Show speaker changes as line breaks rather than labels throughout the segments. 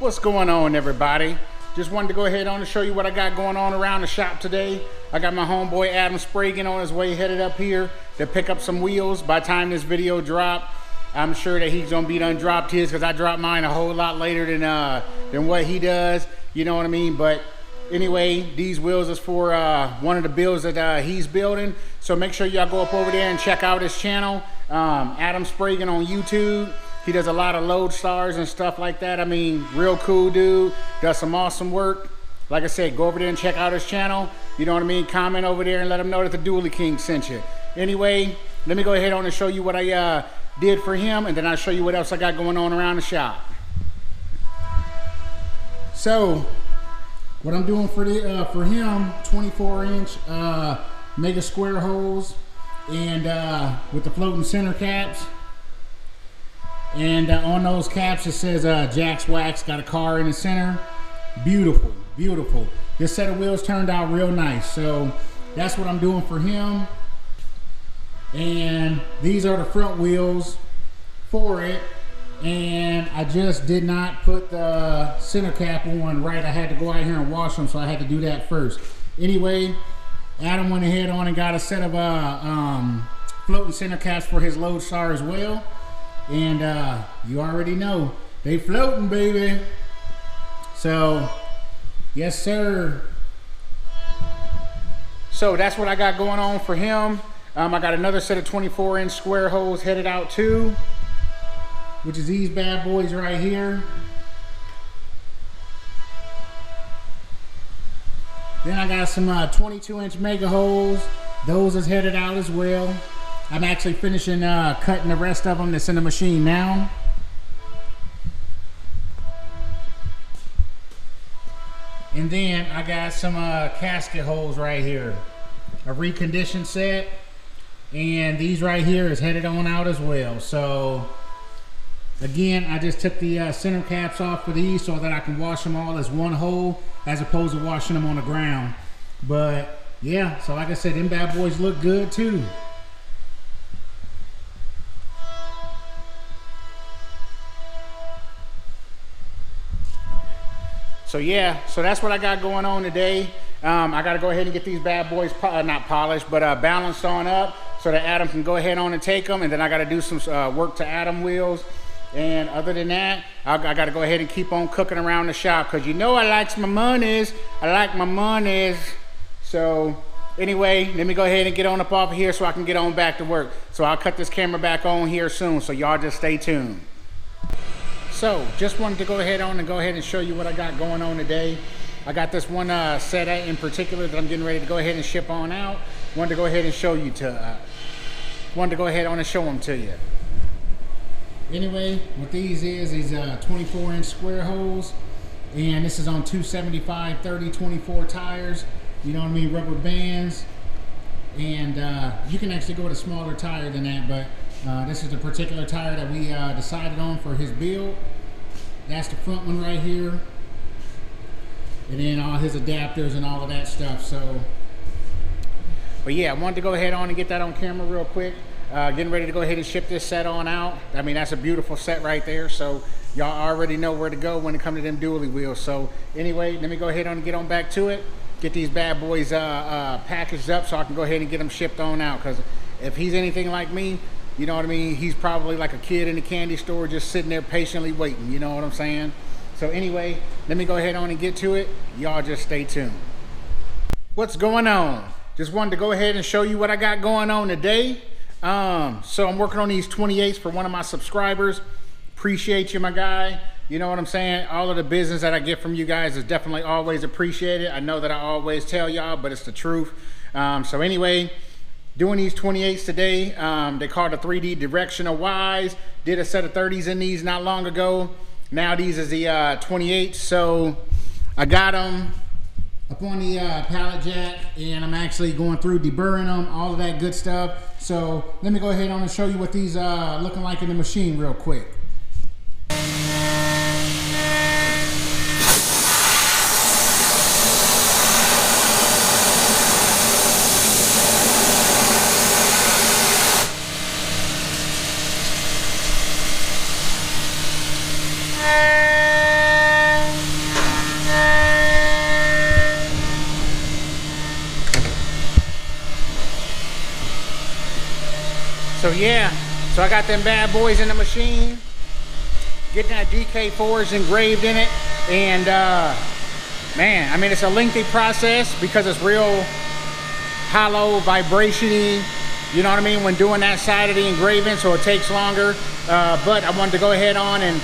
What's going on, everybody? Just wanted to go ahead on and show you what I got going on around the shop today. I got my homeboy Adam Spragan on his way headed up here to pick up some wheels. By the time this video drop, I'm sure that he's gonna be done dropped his, because I dropped mine a whole lot later than what he does. You know what I mean? But anyway, these wheels is for one of the builds that he's building. So make sure y'all go up over there and check out his channel, Adam Spragan on YouTube. He does a lot of load stars and stuff like that. I mean, real cool dude, does some awesome work. Like I said, go over there and check out his channel. You know what I mean? Comment over there and let him know that the Dually King sent you. Anyway, let me go ahead on and show you what I did for him, and then I'll show you what else I got going on around the shop. So, what I'm doing for him, 24-inch mega square holes, and with the floating center caps. And on those caps it says Jack's Wax, got a car in the center. Beautiful, beautiful. This set of wheels turned out real nice. So that's what I'm doing for him. And these are the front wheels for it. And I just did not put the center cap on right. I had to go out here and wash them, so I had to do that first. Anyway, Adam went ahead on and got a set of floating center caps for his load star as well. And you already know, they floating, baby. So, yes sir. So that's what I got going on for him. I got another set of 24-inch square holes headed out too, which is these bad boys right here. Then I got some 22-inch mega holes. Those is headed out as well. I'm actually finishing cutting the rest of them that's in the machine now. And then I got some casket holes right here. A reconditioned set. And these right here is headed on out as well. So again, I just took the center caps off for these so that I can wash them all as one hole, as opposed to washing them on the ground. But yeah, so like I said, them bad boys look good too. So yeah, so that's what I got going on today. I got to go ahead and get these bad boys, not polished, but balanced on up so that Adam can go ahead on and take them. And then I got to do some work to Adam wheels. And other than that, I got to go ahead and keep on cooking around the shop, because you know I likes my monies. I like my monies. So anyway, let me go ahead and get on up off of here so I can get on back to work. So I'll cut this camera back on here soon. So y'all just stay tuned. So, just wanted to go ahead and show you what I got going on today. I got this one set in particular that I'm getting ready to go ahead and ship on out. Wanted to go ahead and show you wanted to go ahead on and show them to you. Anyway, what these is 24-inch square holes, and this is on 275/30/24 tires. You know what I mean, rubber bands, and you can actually go with a smaller tire than that, but this is the particular tire that we decided on for his build. That's the front one right here. And then all his adapters and all of that stuff. So, but yeah, I wanted to go ahead on and get that on camera real quick. Getting ready to go ahead and ship this set on out. I mean, that's a beautiful set right there. So y'all already know where to go when it comes to them dually wheels. So anyway, let me go ahead on and get on back to it. Get these bad boys packaged up so I can go ahead and get them shipped on out. Because if he's anything like me, you know what I mean? He's probably like a kid in the candy store just sitting there patiently waiting. You know what I'm saying? So anyway, let me go ahead on and get to it. Y'all just stay tuned. What's going on? Just wanted to go ahead and show you what I got going on today. So I'm working on these 28s for one of my subscribers. Appreciate you, my guy. You know what I'm saying? All of the business that I get from you guys is definitely always appreciated. I know that I always tell y'all, but it's the truth. So anyway, doing these 28s today. They called a 3D directional Ys. Did a set of 30s in these not long ago. Now these is the 28s. So I got them up on the pallet jack, and I'm actually going through deburring them, all of that good stuff. So let me go ahead on and show you what these looking like in the machine real quick. So yeah, so I got them bad boys in the machine, getting that DK forged engraved in it, and man, I mean, it's a lengthy process because it's real hollow, vibration-y, you know what I mean, when doing that side of the engraving, so it takes longer. But I wanted to go ahead on and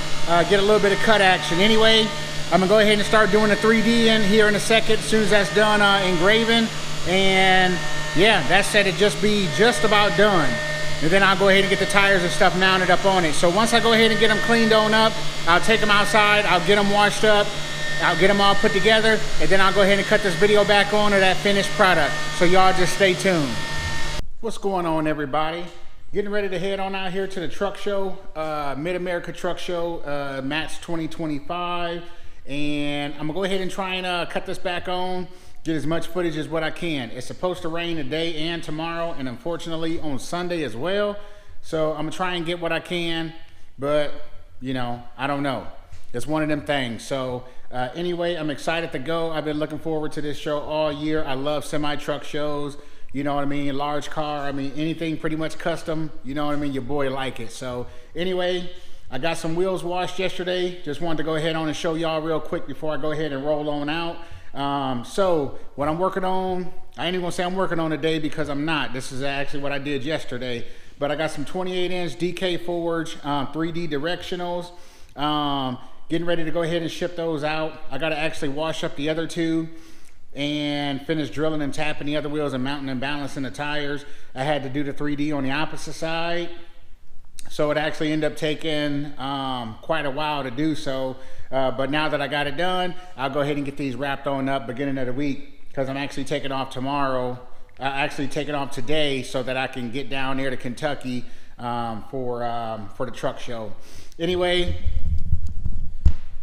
get a little bit of cut action. Anyway, I'm gonna go ahead and start doing the 3D in here in a second, as soon as that's done engraving. And yeah, that said, it just be just about done. And then I'll go ahead and get the tires and stuff mounted up on it. So once I go ahead and get them cleaned on up, I'll take them outside, I'll get them washed up, I'll get them all put together, and then I'll go ahead and cut this video back on to that finished product. So y'all just stay tuned. What's going on, everybody? Getting ready to head on out here to the truck show, Mid-America Truck Show, MATS 2025. And I'm gonna go ahead and try and cut this back on, get as much footage as what I can. It's supposed to rain today and tomorrow, and unfortunately on Sunday as well. So I'm gonna try and get what I can, but you know, I don't know. It's one of them things. So anyway, I'm excited to go. I've been looking forward to this show all year. I love semi-truck shows, you know what I mean? Large car, I mean, anything pretty much custom, you know what I mean? Your boy like it. So anyway, I got some wheels washed yesterday. Just wanted to go ahead on and show y'all real quick before I go ahead and roll on out. So what I'm working on, I ain't even gonna say I'm working on today because I'm not. This is actually what I did yesterday. But I got some 28-inch DK Forge 3D directionals. Getting ready to go ahead and ship those out. I gotta actually wash up the other two and finish drilling and tapping the other wheels and mounting and balancing the tires. I had to do the 3D on the opposite side. So it actually ended up taking quite a while to do so. But now that I got it done, I'll go ahead and get these wrapped on up beginning of the week, because I'm actually taking off tomorrow. Actually taking off today so that I can get down there to Kentucky for the truck show. Anyway,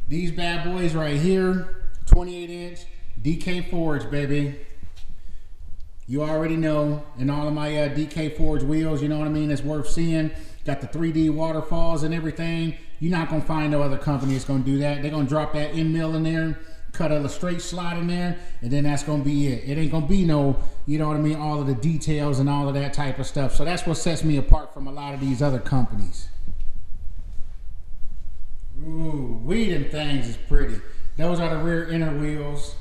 these bad boys right here, 28-inch DK Forge, baby. You already know, and all of my DK Forge wheels, you know what I mean, it's worth seeing. Got the 3D waterfalls and everything. You're not gonna find no other company that's gonna do that. They're gonna drop that end mill in there, cut a straight slot in there, and then that's gonna be it. It ain't gonna be no, you know what I mean, all of the details and all of that type of stuff. So that's what sets me apart from a lot of these other companies. Ooh, them things is pretty. Those are the rear inner wheels.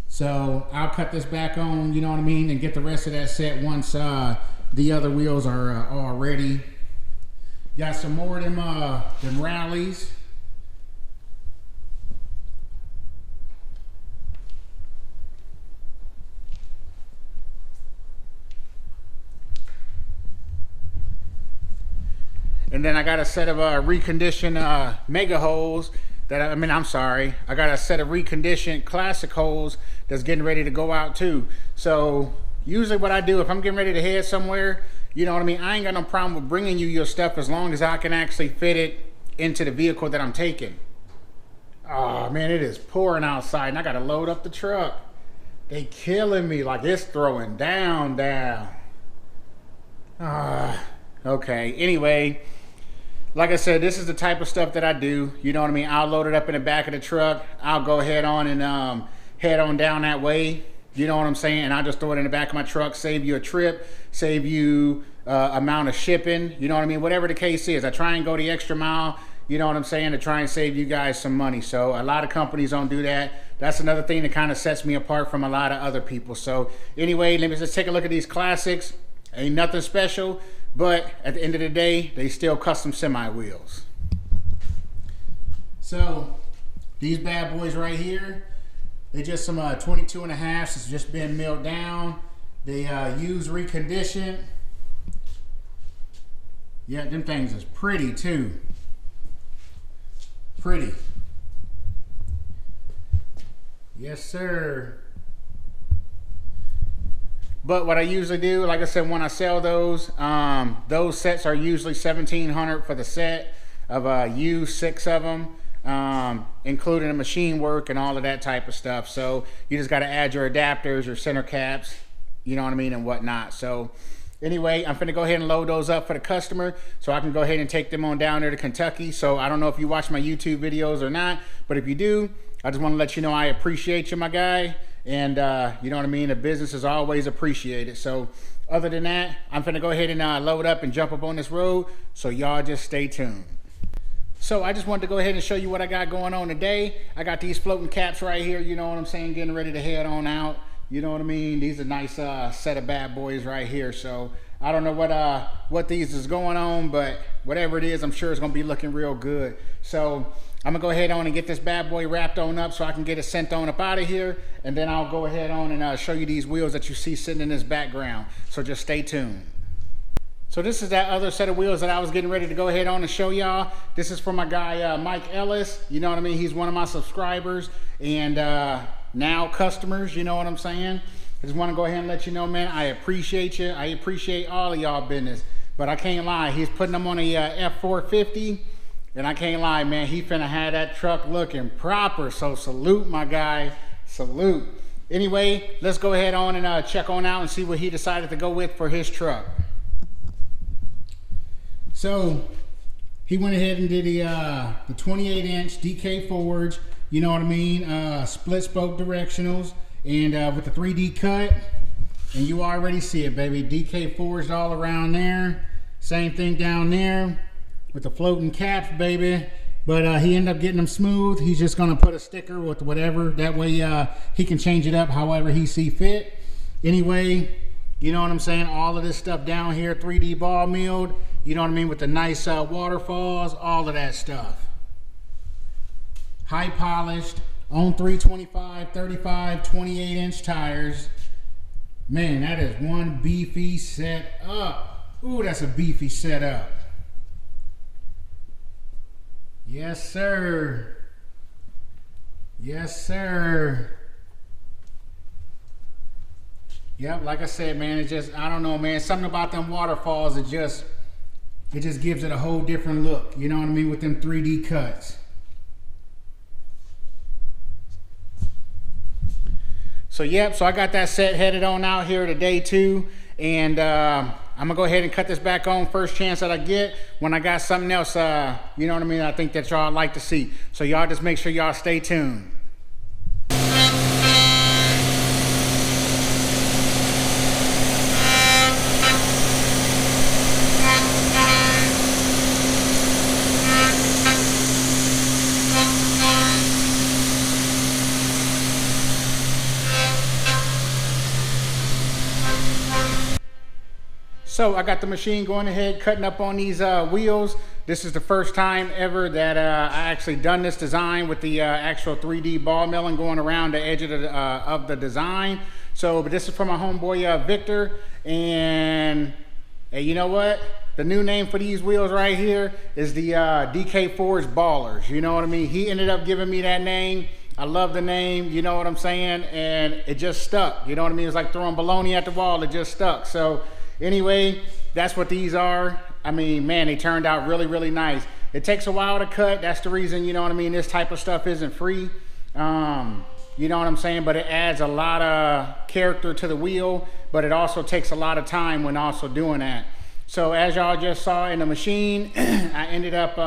So I'll cut this back on, you know what I mean, and get the rest of that set once the other wheels are all ready. Got some more of them rallies. And then I got a set of reconditioned mega holes that, I got a set of reconditioned classic holes that's getting ready to go out too. So usually what I do, if I'm getting ready to head somewhere, you know what I mean, I ain't got no problem with bringing you your stuff as long as I can actually fit it into the vehicle that I'm taking. Oh man, it is pouring outside and I gotta load up the truck. They killing me, like it's throwing down. Okay, anyway, like I said, this is the type of stuff that I do. You know what I mean? I'll load it up in the back of the truck. I'll go head on and head on down that way. You know what I'm saying? And I'll just throw it in the back of my truck, save you a trip, save you amount of shipping. You know what I mean? Whatever the case is, I try and go the extra mile, you know what I'm saying, to try and save you guys some money. So a lot of companies don't do that. That's another thing that kind of sets me apart from a lot of other people. So anyway, let me just take a look at these classics. Ain't nothing special, but at the end of the day, they still custom semi wheels. So these bad boys right here, they just some 22.5s. It's just been milled down. They use reconditioned. Yeah, them things is pretty too. Pretty. Yes, sir. But what I usually do, like I said, when I sell those sets are usually $1,700 for the set of used 6 of them, including the machine work and all of that type of stuff. So you just got to add your adapters, your center caps, you know what I mean, and whatnot. So anyway, I'm finna go ahead and load those up for the customer so I can go ahead and take them on down there to Kentucky. So I don't know if you watch my YouTube videos or not, but if you do, I just want to let you know I appreciate you, my guy. And you know what I mean, the business is always appreciated. So other than that, I'm finna go ahead and load up and jump up on this road, so y'all just stay tuned. So I just wanted to go ahead and show you what I got going on today. I got these floating caps right here, you know what I'm saying, getting ready to head on out. You know what I mean? These are nice set of bad boys right here. So I don't know what these is going on, but whatever it is, I'm sure it's gonna be looking real good. So I'm gonna go ahead on and get this bad boy wrapped on up so I can get it sent on up out of here, and then I'll go ahead on and show you these wheels that you see sitting in this background. So just stay tuned. So this is that other set of wheels that I was getting ready to go ahead on and show y'all. This is from my guy Mike Ellis. You know what I mean? He's one of my subscribers and now customers, you know what I'm saying? I just want to go ahead and let you know, man, I appreciate you. I appreciate all of y'all business. But I can't lie, he's putting them on a F450, and I can't lie, man, he finna have that truck looking proper. So salute, my guy, salute. Anyway, let's go ahead on and check on out and see what he decided to go with for his truck. So he went ahead and did the 28-inch DK forge, you know what I mean, split spoke directionals, and with the 3D cut, and you already see it, baby. DK forged all around there. Same thing down there with the floating caps, baby. But he ended up getting them smooth. He's just gonna put a sticker with whatever. That way he can change it up however he see fit. Anyway, you know what I'm saying? All of this stuff down here, 3D ball milled. You know what I mean? With the nice waterfalls, all of that stuff. High polished, on 325, 35, 28-inch tires. Man, that is one beefy set up. Ooh, that's a beefy setup. Yes, sir. Yes, sir. Yep, like I said, man, it just, I don't know, man, something about them waterfalls, it just gives it a whole different look, you know what I mean, with them 3D cuts. So yep, so I got that set headed on out here today too, and I'm gonna go ahead and cut this back on first chance that I get when I got something else, you know what I mean, I think that y'all like to see. So y'all just make sure y'all stay tuned. So I got the machine going ahead, cutting up on these wheels. This is the first time ever that I actually done this design with the actual 3D ball milling going around the edge of the design. So, but this is from my homeboy Victor, and hey, you know what? The new name for these wheels right here is the DK Forge Ballers. You know what I mean? He ended up giving me that name. I love the name, you know what I'm saying? And it just stuck. You know what I mean? It's like throwing baloney at the wall. It just stuck. So anyway, that's what these are. I mean, man, they turned out really, really nice. It takes a while to cut. That's the reason, you know what I mean, this type of stuff isn't free. You know what I'm saying? But it adds a lot of character to the wheel, but it also takes a lot of time when also doing that. So as y'all just saw in the machine, I ended up,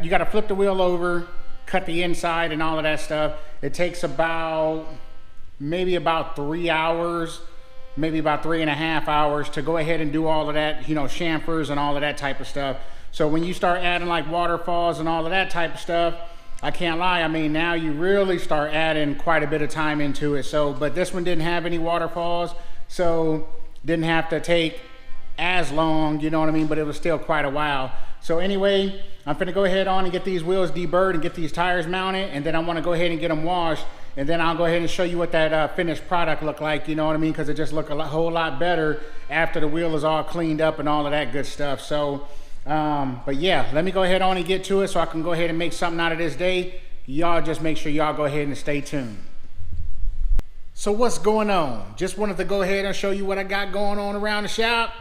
you got to flip the wheel over, cut the inside and all of that stuff. It takes maybe about 3 hours, maybe about 3.5 hours to go ahead and do all of that, you know, chamfers and all of that type of stuff. So when you start adding like waterfalls and all of that type of stuff, I can't lie, I mean, now you really start adding quite a bit of time into it. So, but this one didn't have any waterfalls, so didn't have to take as long, you know what I mean, but it was still quite a while. So anyway, I'm gonna go ahead on and get these wheels deburred and get these tires mounted, and then I want to go ahead and get them washed, and then I'll go ahead and show you what that finished product look like, you know what I mean, because it just look a whole lot better after the wheel is all cleaned up and all of that good stuff. So but yeah, let me go ahead on and get to it so I can go ahead and make something out of this day. Y'all just make sure y'all go ahead and stay tuned. So what's going on? Just wanted to go ahead and show you what I got going on around the shop.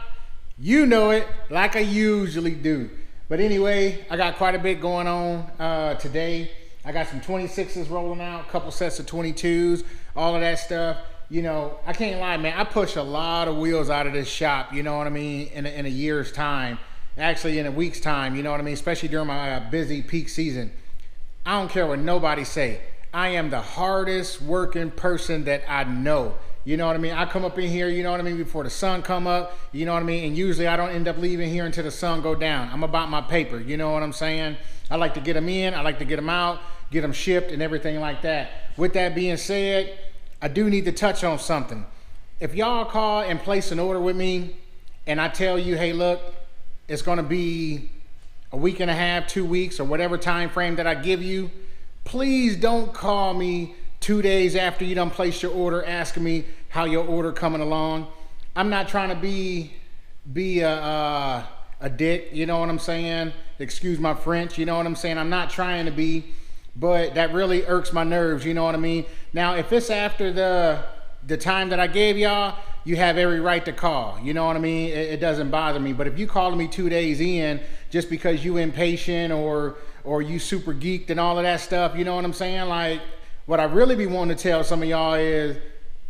You know it, like I usually do. But anyway, I got quite a bit going on today. I got some 26s rolling out, a couple sets of 22s, all of that stuff. You know, I can't lie, man. I push a lot of wheels out of this shop, you know what I mean, in a year's time. Actually, in a week's time, you know what I mean, especially during my busy peak season. I don't care what nobody say. I am the hardest working person that I know. You know what I mean? I come up in here, you know what I mean, before the sun come up, you know what I mean? And usually I don't end up leaving here until the sun go down. I'm about my paper, you know what I'm saying? I like to get them in, I like to get them out, get them shipped and everything like that. With that being said, I do need to touch on something. If y'all call and place an order with me and I tell you, hey, look, it's gonna be a week and a half, 2 weeks, or whatever time frame that I give you, please don't call me 2 days after you done placed your order asking me how your order coming along. I'm not trying to be a dick, you know what I'm saying? Excuse my French, you know what I'm saying? I'm not trying to be, but that really irks my nerves, you know what I mean? Now, if it's after the time that I gave y'all, you have every right to call, you know what I mean? It doesn't bother me, but if you calling me 2 days in just because you impatient or you super geeked and all of that stuff, you know what I'm saying? Like, what I really be wanting to tell some of y'all is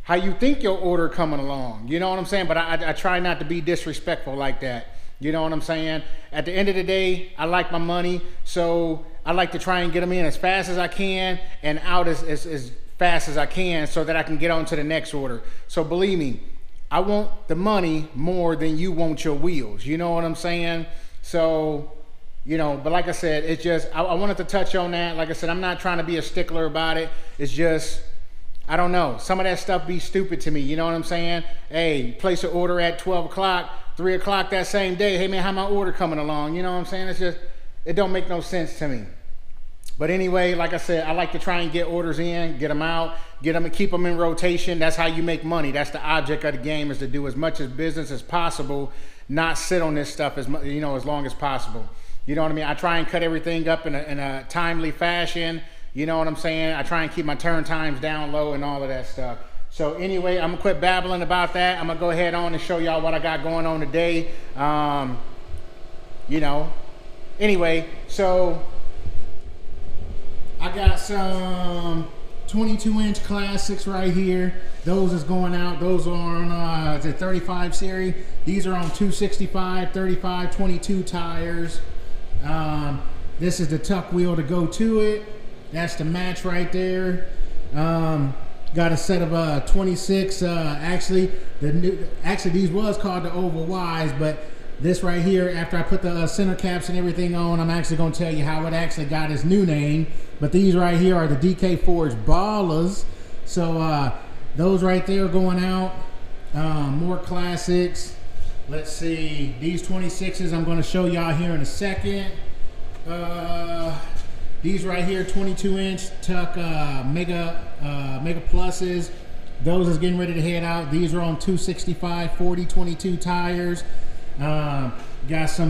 how you think your order coming along. You know what I'm saying? But I try not to be disrespectful like that. You know what I'm saying? At the end of the day, I like my money. So I like to try and get them in as fast as I can and out as fast as I can so that I can get on to the next order. So believe me, I want the money more than you want your wheels. You know what I'm saying? So, you know, but like I said, it's just, I wanted to touch on that. Like I said, I'm not trying to be a stickler about it. It's just, I don't know. Some of that stuff be stupid to me. You know what I'm saying? Hey, place an order at 12 o'clock, 3 o'clock that same day. Hey man, how my order coming along? You know what I'm saying? It's just, it don't make no sense to me. But anyway, like I said, I like to try and get orders in, get them out, get them and keep them in rotation. That's how you make money. That's the object of the game, is to do as much as business as possible, not sit on this stuff as long as possible. You know what I mean? I try and cut everything up in a timely fashion. You know what I'm saying? I try and keep my turn times down low and all of that stuff. So anyway, I'm gonna quit babbling about that. I'm gonna go ahead on and show y'all what I got going on today. You know, anyway, so I got some 22-inch classics right here. Those is going out. Those are on the 35 series. These are on 265, 35, 22 tires. This is the tuck wheel to go to it. That's the match right there. Got a set of 26. Actually, these was called the Oval Ys, but this right here, after I put the center caps and everything on, I'm actually going to tell you how it actually got its new name. But these right here are the DK Forge Ballers. So those right there going out. More classics. Let's see. These 26s I'm going to show y'all here in a second. These right here, 22-inch tuck Mega Pluses. Those is getting ready to head out. These are on 265 40 22 tires. Got some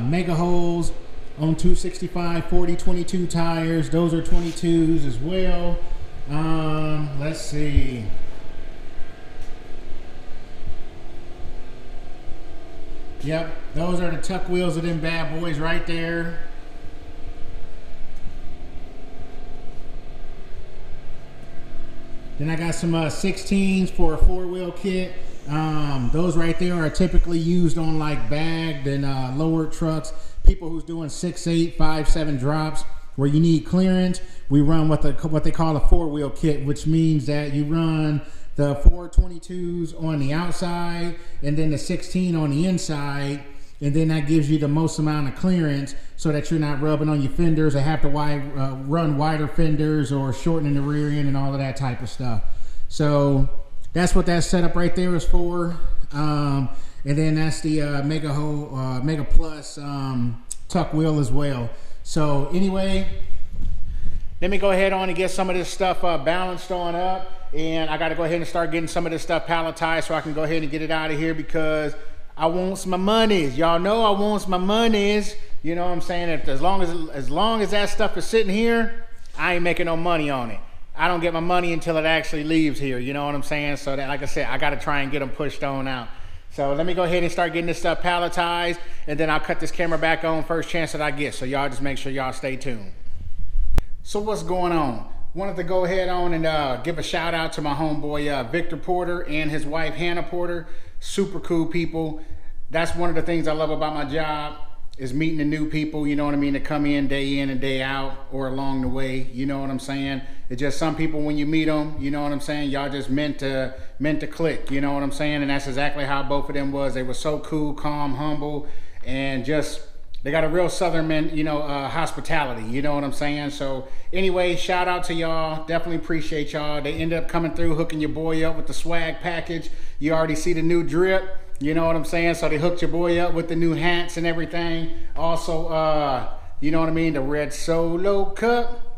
Mega Holes on 265 40 22 tires. Those are 22s as well. Let's see. Yep, those are the tuck wheels of them bad boys right there. Then I got some 16s for a 4-wheel kit. Those right there are typically used on like bagged and lowered trucks. People who's doing 6'8", 5'7" drops where you need clearance. We run what they call a 4-wheel kit, which means that you run the 422s on the outside and then the 16 on the inside, and then that gives you the most amount of clearance so that you're not rubbing on your fenders or have to run wider fenders or shortening the rear end and all of that type of stuff. So that's what that setup right there is for. And then that's the Mega Plus tuck wheel as well. So anyway, let me go ahead on and get some of this stuff balanced on up. And I got to go ahead and start getting some of this stuff palletized so I can go ahead and get it out of here, because I want my monies. Y'all know I want my monies. You know what I'm saying? As long as that stuff is sitting here, I ain't making no money on it. I don't get my money until it actually leaves here. You know what I'm saying? So that, like I said, I got to try and get them pushed on out. So let me go ahead and start getting this stuff palletized, and then I'll cut this camera back on first chance that I get. So y'all just make sure y'all stay tuned. So what's going on? Wanted to go ahead on and give a shout out to my homeboy Victor Porter and his wife Hannah Porter. Super cool people. That's one of the things I love about my job. is meeting the new people, you know what I mean, to come in and day out or along the way, you know what I'm saying? It's just some people when you meet them, you know what I'm saying, y'all just meant to click, you know what I'm saying? And that's exactly how both of them was. They were so cool, calm, humble, and just, they got a real Southern hospitality, you know what I'm saying? So anyway, shout out to y'all. Definitely appreciate y'all. They ended up coming through, hooking your boy up with the swag package. You already see the new drip, you know what I'm saying? So they hooked your boy up with the new hats and everything. Also, you know what I mean? The red Solo cup.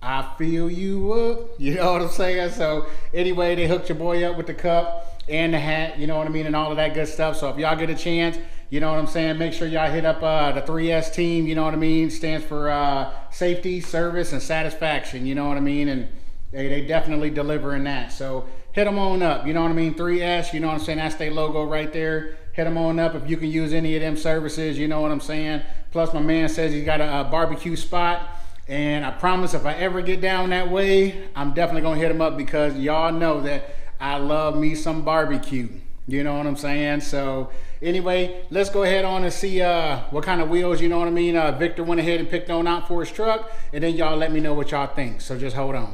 I feel you up, you know what I'm saying? So anyway, they hooked your boy up with the cup and the hat, you know what I mean, and all of that good stuff. So if y'all get a chance, you know what I'm saying, make sure y'all hit up the 3S team, you know what I mean, stands for safety, service, and satisfaction, you know what I mean, and they definitely deliver in that. So hit them on up, you know what I mean, 3S, you know what I'm saying, that's their logo right there. Hit them on up if you can use any of them services, you know what I'm saying. Plus my man says he's got a barbecue spot. And I promise if I ever get down that way, I'm definitely going to hit them up because y'all know that I love me some barbecue. You know what I'm saying? So anyway, let's go ahead on and see what kind of wheels, you know what I mean, Victor went ahead and picked on out for his truck. And then y'all let me know what y'all think. So just hold on.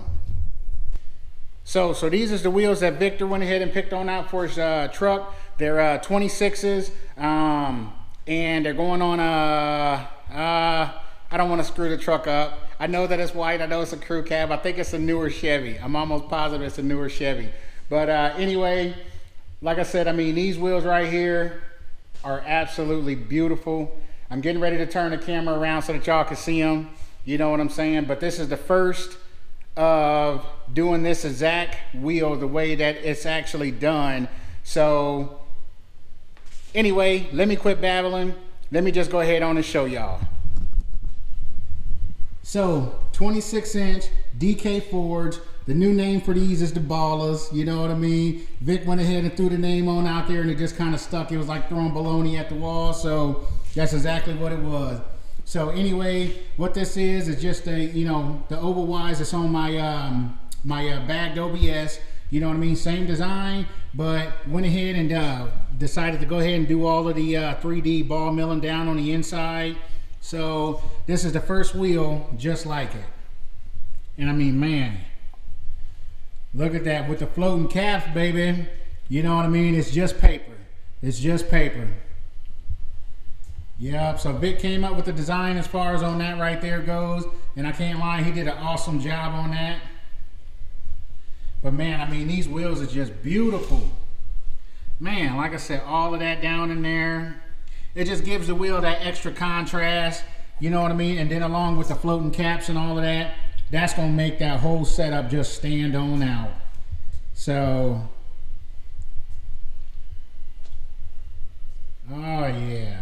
So these is the wheels that Victor went ahead and picked on out for his truck. They're 26s. And they're going on I don't want to screw the truck up. I know that it's white. I know it's a crew cab. I think it's a newer Chevy. I'm almost positive it's a newer Chevy. But anyway, like I said, I mean, these wheels right here are absolutely beautiful. I'm getting ready to turn the camera around so that y'all can see them. You know what I'm saying? But this is the first of doing this exact wheel the way that it's actually done. So anyway, let me quit babbling. Let me just go ahead on and show y'all. So 26-inch DK Forge. The new name for these is the Ballers. You know what I mean? Vic went ahead and threw the name on out there and it just kind of stuck. It was like throwing baloney at the wall. So that's exactly what it was. So anyway, what this is just a, you know, the oval wise that's on my bagged OBS. You know what I mean? Same design, but went ahead and decided to go ahead and do all of the 3D ball milling down on the inside. So this is the first wheel just like it. And I mean, man, look at that with the floating caps, baby. You know what I mean? It's just paper. It's just paper. Yep, so Vic came up with the design as far as on that right there goes. And I can't lie, he did an awesome job on that. But man, I mean, these wheels are just beautiful. Man, like I said, all of that down in there. It just gives the wheel that extra contrast, you know what I mean? And then along with the floating caps and all of that, that's gonna make that whole setup just stand on out. So, oh yeah.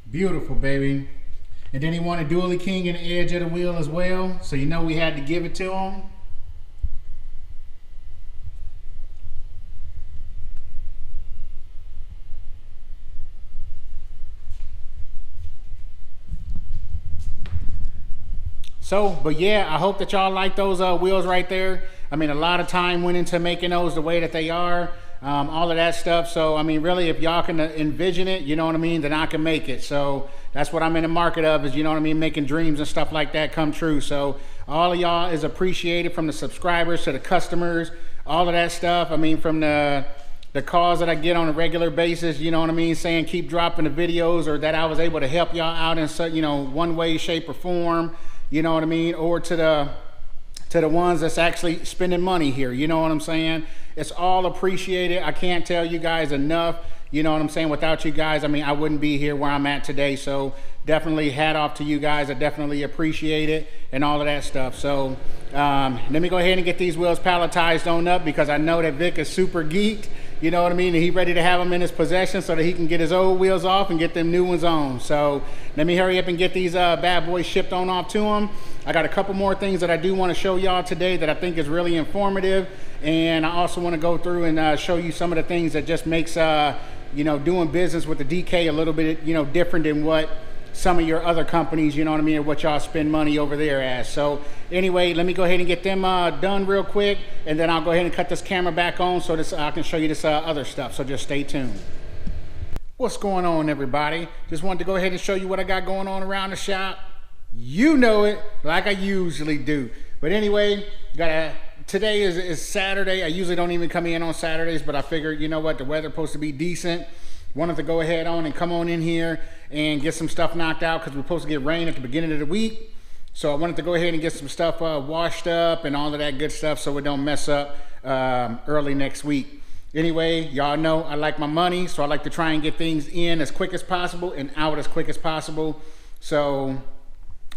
Beautiful, baby. And then he wanted dually king in the edge of the wheel as well. So you know we had to give it to him. So, but yeah, I hope that y'all like those wheels right there. I mean, a lot of time went into making those the way that they are, all of that stuff. So, I mean, really, if y'all can envision it, you know what I mean, then I can make it. So that's what I'm in the market of is, you know what I mean, making dreams and stuff like that come true. So all of y'all is appreciated, from the subscribers to the customers, all of that stuff. I mean, from the calls that I get on a regular basis, you know what I mean, saying keep dropping the videos, or that I was able to help y'all out in such, you know, one way, shape, or form. You know what I mean? Or to the ones that's actually spending money here. You know what I'm saying? It's all appreciated. I can't tell you guys enough. You know what I'm saying? Without you guys, I mean, I wouldn't be here where I'm at today. So definitely hat off to you guys. I definitely appreciate it and all of that stuff. So let me go ahead and get these wheels palletized on up, because I know that Vic is super geeked. You know what I mean? And he's ready to have them in his possession so that he can get his old wheels off and get them new ones on. So let me hurry up and get these bad boys shipped on off to him. I got a couple more things that I do want to show y'all today that I think is really informative. And I also want to go through and show you some of the things that just makes, you know, doing business with the DK a little bit, you know, different than what some of your other companies, you know what I mean, or what y'all spend money over there as. So anyway, let me go ahead and get them done real quick, and then I'll go ahead and cut this camera back on so this I can show you this other stuff. So just stay tuned. What's going on, everybody? Just wanted to go ahead and show you what I got going on around the shop. You know it, like I usually do. But anyway, today is Saturday. I usually don't even come in on Saturdays, but I figured, you know what, the weather's supposed to be decent. Wanted to go ahead on and come on in here and get some stuff knocked out because we're supposed to get rain at the beginning of the week. So I wanted to go ahead and get some stuff washed up and all of that good stuff so it don't mess up early next week. Anyway, y'all know I like my money, so I like to try and get things in as quick as possible and out as quick as possible. So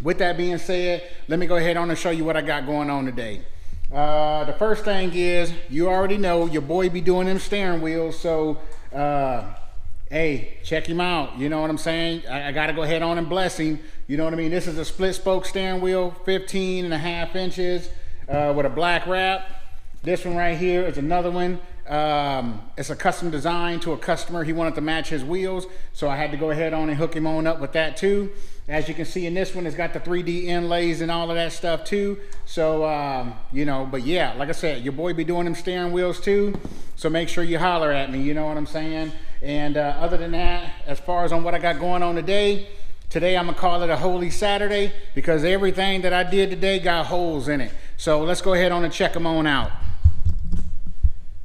with that being said, let me go ahead on and show you what I got going on today. The first thing is, you already know your boy be doing them steering wheels, so hey, check him out. You know what I'm saying? I gotta go ahead on and bless him. You know what I mean? This is a split spoke steering wheel, 15.5 inches with a black wrap. This one right here is another one. It's a custom design to a customer. He wanted to match his wheels, so I had to go ahead on and hook him on up with that too. As you can see in this one, it's got the 3D inlays and all of that stuff too. So you know, but yeah, like I said, your boy be doing them steering wheels too, so make sure you holler at me, you know what I'm saying? And other than that, as far as on what I got going on today I'm gonna call it a holy Saturday because everything that I did today got holes in it. So let's go ahead on and check them on out.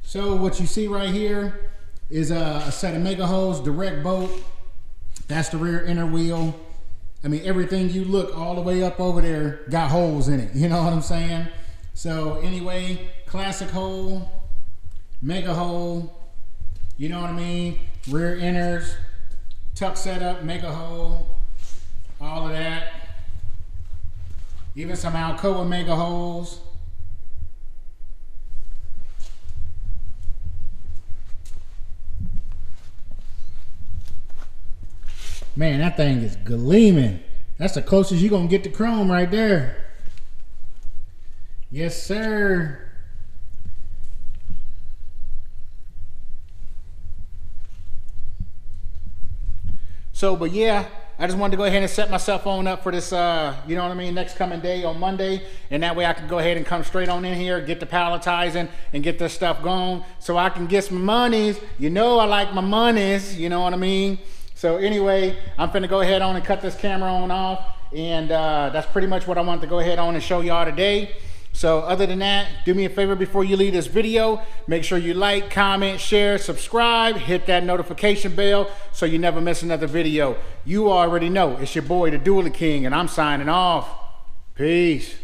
So what you see right here is a set of mega holes, direct bolt. That's the rear inner wheel. I mean, everything you look all the way up over there got holes in it. You know what I'm saying? So anyway, classic hole, mega hole, you know what I mean? Rear inners, tuck setup, mega hole, all of that. Even some Alcoa mega holes. Man, that thing is gleaming. That's the closest you're gonna get to chrome right there. Yes, sir. So, but yeah, I just wanted to go ahead and set myself on up for this, you know what I mean, next coming day on Monday. And that way I can go ahead and come straight on in here, get the palletizing and get this stuff going so I can get some monies. You know I like my monies, you know what I mean? So anyway, I'm finna go ahead on and cut this camera on off, and that's pretty much what I wanted to go ahead on and show y'all today. So other than that, do me a favor before you leave this video, make sure you like, comment, share, subscribe, hit that notification bell so you never miss another video. You already know, it's your boy, the Dually King, and I'm signing off. Peace.